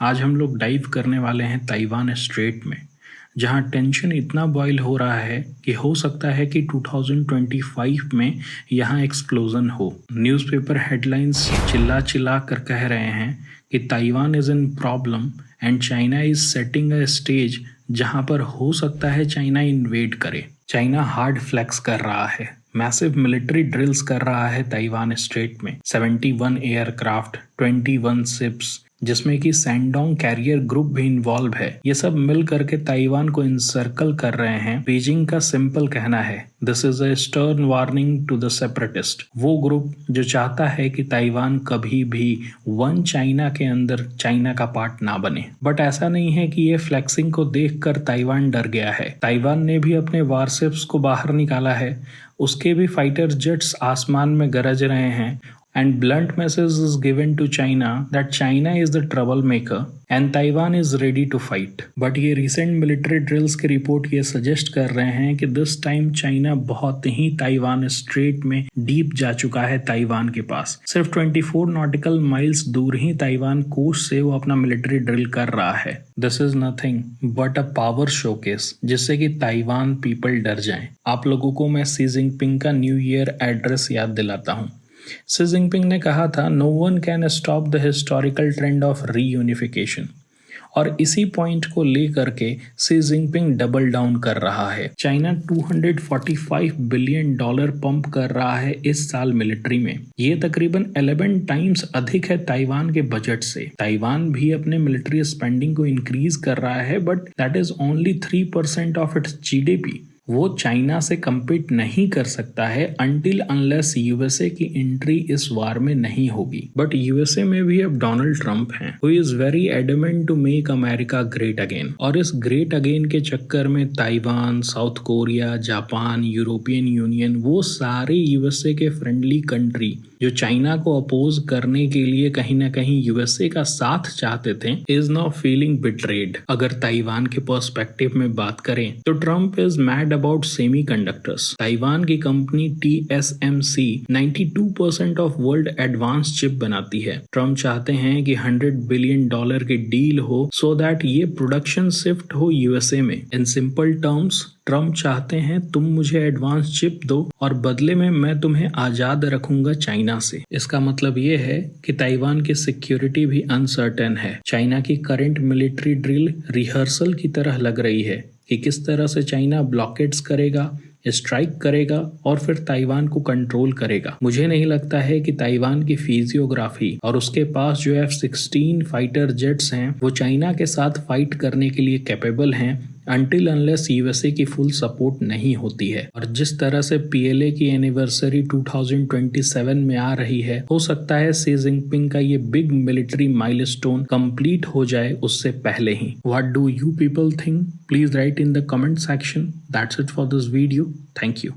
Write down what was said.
आज हम लोग डाइव करने वाले हैं ताइवान स्ट्रेट में, जहां टेंशन इतना बॉयल हो रहा है कि हो सकता है कि 2025 में यहां एक्सप्लोजन हो। न्यूज़पेपर हेडलाइंस चिल्ला चिल्ला कर कह रहे हैं कि Taiwan is in problem and China is setting a stage जहां पर हो सकता है चाइना इन्वेड करे। चाइना हार्ड फ्लेक्स कर रहा है, मैसिव मिलिट्री ड्रिल्स कर रहा है ताइवान स्ट्रेट में। 71 एयरक्राफ्ट, 21 शिप्स, जिसमें कि सैंडोंग कैरियर ग्रुप भी इन्वॉल्व है, ये सब मिल करके ताइवान को इंसर्कल कर रहे हैं। बीजिंग का सिंपल कहना है, this is a stern warning to the separatist. वो ग्रुप जो चाहता है कि ताइवान कभी भी वन चाइना के अंदर चाइना का पार्ट ना बने। बट ऐसा नहीं है कि ये फ्लेक्सिंग को देखकर ताइवान डर गया है। ताइवान ने भी अपने वारशिप्स को बाहर निकाला है, उसके भी फाइटर जेट्स आसमान में गरज रहे हैं। And blunt message is given to China that China is the troublemaker and Taiwan is ready to fight. But ये recent military drills की रिपोर्ट ये सजेस्ट कर रहे हैं कि this time China बहुत ही ताइवान स्ट्रेट में डीप जा चुका है ताइवान के पास। सिर्फ 24 नॉटिकल माइल्स दूर ही ताइवान कोस्ट से वो अपना मिलिट्री ड्रिल कर रहा है। This is nothing but a power showcase, जिससे कि ताइवान पीपल डर जाएं। आप लोगों को मैं शी जिनपिंग का न्यू ईयर एड्रेस याद दिलाता हूँ। शी जिनपिंग ने कहा था, no one can stop the historical trend of reunification. और इसी पॉइंट को लेकर के शी जिनपिंग डबल डाउन कर रहा है। चाइना $245 बिलियन पंप कर रहा है इस साल मिलिट्री में। ये तकरीबन 11 टाइम्स अधिक है ताइवान के बजट से। ताइवान भी अपने मिलिट्री स्पेंडिंग को इंक्रीज कर रहा है, but that is only 3% of its GDP. वो चाइना से कम्पीट नहीं कर सकता है अनटिल अनलेस यूएसए की एंट्री इस वार में नहीं होगी। बट यूएसए में भी अब डोनाल्ड ट्रंप हैं, who is very adamant to make America great again. और इस ग्रेट अगेन के चक्कर में Taiwan, South Korea, Japan, European Union, वो सारे यूएसए के फ्रेंडली कंट्री जो चाइना को अपोज करने के लिए कहीं ना कहीं यूएसए का साथ चाहते थे, इज नाउ फीलिंग बिट्रेड। अगर ताइवान के पर्सपेक्टिव में बात करें तो Trump is mad about semiconductors. Taiwan की company TSMC 92% of world advance chip बनाती है। ट्रंप चाहते हैं कि $100 बिलियन की डील हो सो दैट ये प्रोडक्शन शिफ्ट हो यूएसए में। इन सिंपल टर्म्स, ट्रंप चाहते हैं तुम मुझे एडवांस चिप दो और बदले में मैं तुम्हें आजाद रखूंगा चाइना से। इसका मतलब ये है कि ताइवान की सिक्योरिटी भी अनसर्टेन है। चाइना की करंट मिलिट्री ड्रिल रिहर्सल की तरह लग रही है कि किस तरह से चाइना ब्लॉकेट्स करेगा, स्ट्राइक करेगा और फिर ताइवान को कंट्रोल करेगा। मुझे नहीं लगता है कि ताइवान की फिजियोग्राफी और उसके पास जो F-16 फाइटर जेट्स हैं वो चाइना के साथ फाइट करने के लिए कैपेबल हैं अनटिल अनलेस यूएसए की फुल सपोर्ट नहीं होती है। और जिस तरह से PLA की एनिवर्सरी 2027 में आ रही है, हो सकता है शी जिनपिंग का ये बिग मिलिट्री माइलस्टोन कंप्लीट हो जाए उससे पहले ही। What do you people think? Please write in the comment section. That's it for this video. Thank you.